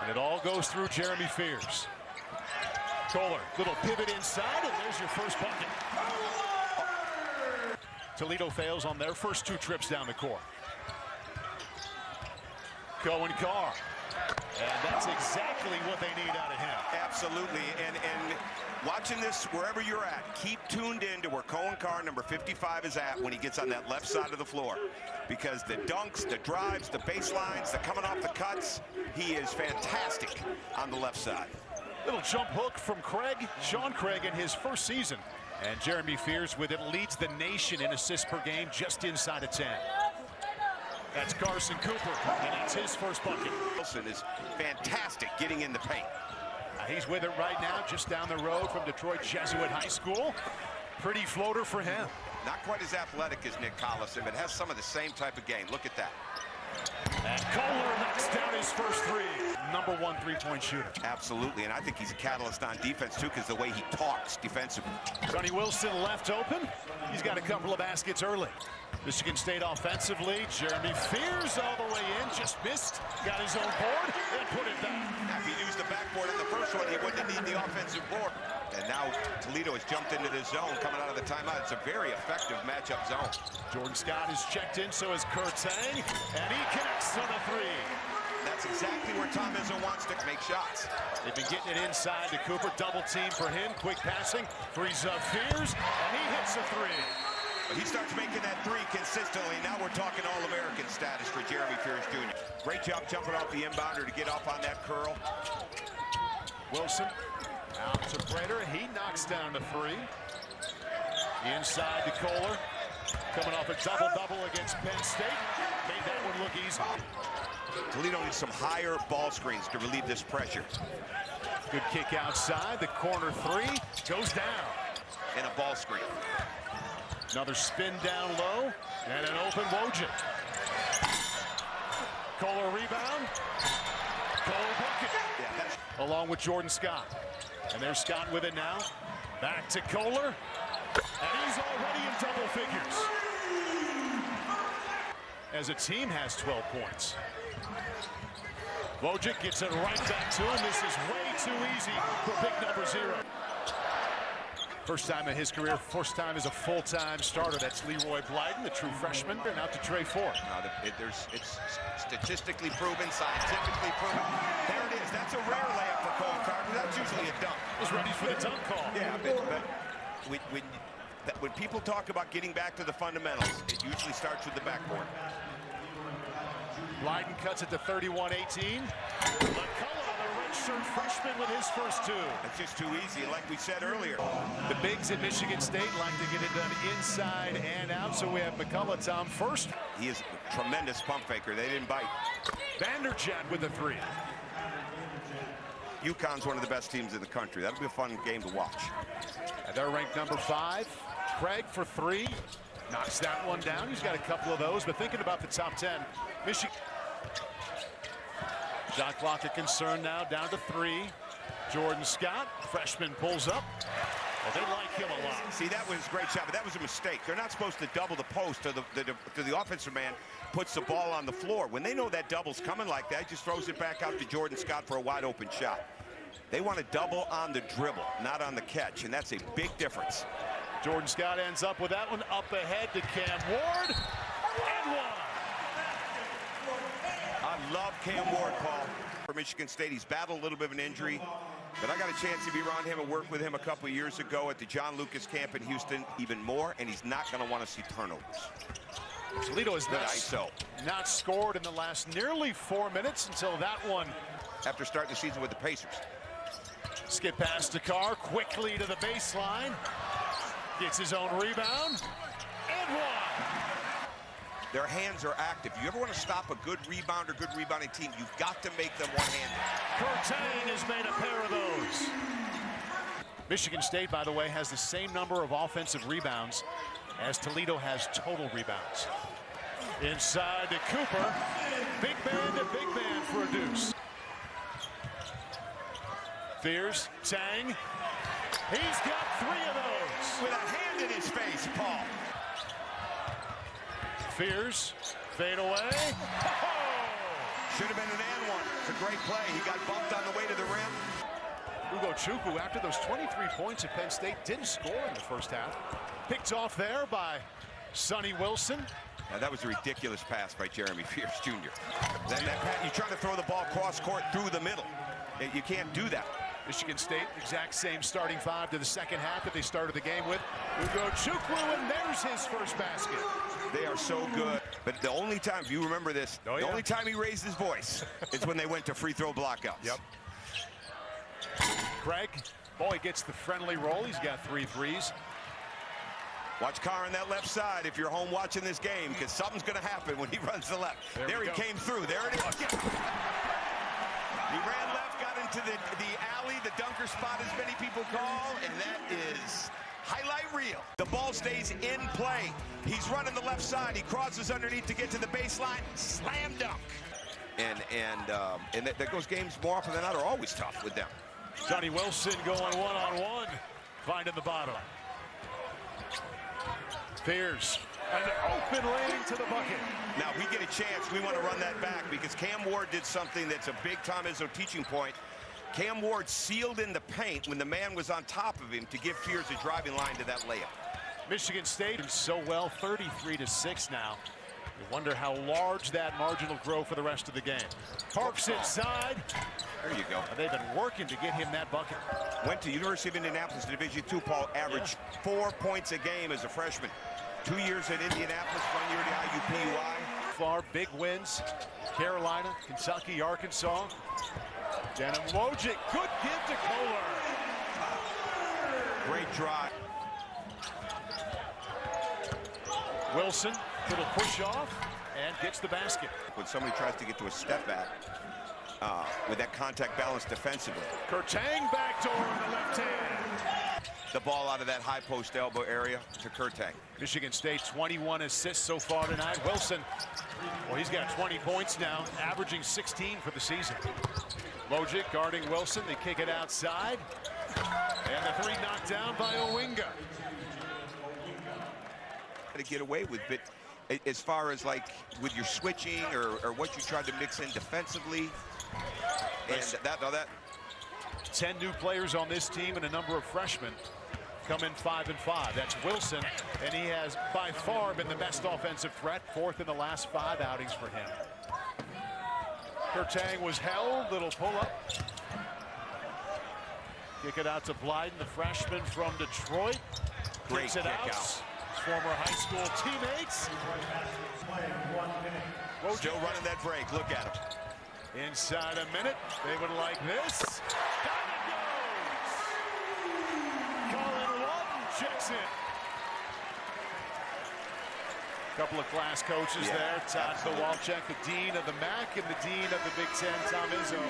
And it all goes through Jeremy Fears. Kohler, little pivot inside, and there's your first bucket. Toledo fails on their first 2 trips down the court. Cohen Carr. And that's exactly what they need out of him. Absolutely. And watching this wherever you're at, keep tuned in to where Cohen Carr, number 55, is at when he gets on that left side of the floor. Because the dunks, the drives, the baselines, the coming off the cuts, he is fantastic on the left side. Little jump hook from Craig, Sean Craig, in his first season. And Jeremy Fears with it leads the nation in assists per game, just inside of 10. That's Carson Cooper, and it's his first bucket. Wilson is fantastic getting in the paint. He's with it right now, just down the road from Detroit Jesuit High School. Pretty floater for him. Not quite as athletic as Nick Collison, but has some of the same type of game. Look at that. And Kohler knocks down his first 3. Number 1 3-point shooter. Absolutely, and I think he's a catalyst on defense, too, because the way he talks defensively. Sonny Wilson left open. He's got a couple of baskets early. Michigan State offensively, Jeremy Fears all the way in, just missed, got his own board, and put it down. If he used the backboard on the first one, he wouldn't need the offensive board. And now Toledo has jumped into the zone coming out of the timeout. It's a very effective matchup zone. Jordan Scott is checked in, so is Kurt Tang, and he connects on a 3. That's exactly where Tom Izzo wants to make shots. They've been getting it inside to Cooper, double team for him, quick passing, frees up Fears, and he hits a 3. He starts making that 3 consistently. Now we're talking All-American status for Jeremy Fears Jr. Great job jumping off the inbounder to get off on that curl. Wilson out to Prater. He knocks down the 3. Inside to Kohler. Coming off a double-double against Penn State. Made that one look easy. Toledo needs some higher ball screens to relieve this pressure. Good kick outside. The corner 3 goes down. And a ball screen. Another spin down low, and an open Wojcik. Kohler rebound. Kohler bucket. Yeah, along with Jordan Scott. And there's Scott with it now. Back to Kohler. And he's already in double figures. As a team has 12 points. Wojcik gets it right back to him. This is way too easy for big number 0. First time in his career, first time as a full-time starter. That's Leroy Blyden, the true freshman, and out to Trey Ford. It's statistically proven, scientifically proven. There it is. That's a rare layup for Cohen Carr. That's usually a dunk. Was ready for the dunk call. Yeah, but when people talk about getting back to the fundamentals, it usually starts with the backboard. Blyden cuts it to 31-18. McCullough, the redshirt freshman, with his first 2. It's just too easy, like we said earlier. The bigs at Michigan State like to get it done inside and out, so we have McCullough, Tom, first. He is a tremendous pump faker. They didn't bite. Vanderjagt with the 3. UConn's one of the best teams in the country. That'll be a fun game to watch. And they're ranked number 5. Craig for 3. Knocks that one down. He's got a couple of those, but thinking about the top 10, Michigan. Shot clock a concern now, down to 3. Jordan Scott, freshman, pulls up. Well, they like him a lot. See, that was a great shot, but that was a mistake. They're not supposed to double the post to the offensive man, puts the ball on the floor. When they know that double's coming like that, just throws it back out to Jordan Scott for a wide open shot. They want to double on the dribble, not on the catch, and that's a big difference. Jordan Scott ends up with that one up ahead to Cam Ward, and 1. I love Cam Ward, Paul. For Michigan State, he's battled a little bit of an injury, but I got a chance to be around him and work with him a couple of years ago at the John Lucas camp in Houston, even more, and he's not going to want to see turnovers. Toledo has not scored in the last nearly 4 minutes until that one. After starting the season with the Pacers. Skip pass to Carr, quickly to the baseline. Gets his own rebound, and 1. Their hands are active. You ever want to stop a good rebounder, good rebounding team, you've got to make them one-handed. Kurt Tang has made a pair of those. Michigan State, by the way, has the same number of offensive rebounds as Toledo has total rebounds. Inside to Cooper. Big man for a deuce. Fears, Tang. He's got 3 of those. With a hand in his face, Paul. Fears, fade away. Should have been an and 1. It's a great play. He got bumped on the way to the rim. Ugo Chukwu, after those 23 points at Penn State, didn't score in the first half. Picked off there by Sonny Wilson. Now, that was a ridiculous pass by Jeremy Pierce Jr. That pass, you're trying to throw the ball cross court through the middle. You can't do that. Michigan State, exact same starting five to the second half that they started the game with. Ugo Chukwu, and there's his first basket. They are so good. But the only time, if you remember this, the only time he raised his voice is when they went to free throw blockouts. Yep. Craig, boy, gets the friendly roll. He's got 3 threes. Watch Carr on that left side if you're home watching this game, because something's going to happen when he runs the left. There he came through. There it is. He ran left, got into the alley, the dunker spot, as many people call, and that is highlight reel. The ball stays in play. He's running the left side. He crosses underneath to get to the baseline. Slam dunk. And those games more often than not are always tough with them. Sonny Wilson going one-on-one, finding the bottom. Pierce, an open lane to the bucket. Now, if we get a chance, we want to run that back because Cam Ward did something that's a big Tom Izzo teaching point. Cam Ward sealed in the paint when the man was on top of him to give Pierce a driving line to that layup. Michigan State is so well, 33-6 now. You wonder how large that margin will grow for the rest of the game. Parks inside. There you go. And they've been working to get him that bucket. Went to University of Indianapolis, Division II, Paul, averaged 4 points a game as a freshman. 2 years at Indianapolis, 1 year at IUPUI. Far big wins. Carolina, Kentucky, Arkansas. Denim Wojcik, good give to Kohler. Great drive. Wilson, little push off, and gets the basket. When somebody tries to get to a step back with that contact balance defensively. Kurtang backdoor on the left hand. The ball out of that high post elbow area to Kurtang. Michigan State 21 assists so far tonight. Wilson, well, he's got 20 points now, averaging 16 for the season. Wojcik guarding Wilson. They kick it outside. And the 3 knocked down by Owinga. To get away with, but as far as like with your switching or what you tried to mix in defensively, and that 10 new players on this team and a number of freshmen come in 5-5. That's Wilson, and he has by far been the best offensive threat, 4th in the last 5 outings for him. Kurtang was held, little pull-up. Kick it out to Blyden, the freshman from Detroit. Great Kicks it kick out. out. Former high school teammates. Still running that break. Look at him. Inside a minute, they would like this. Down it goes. Colin Lawton checks in. Couple of class coaches there. Todd Kowalczyk, the dean of the MAC, and the dean of the Big Ten, Tom Izzo.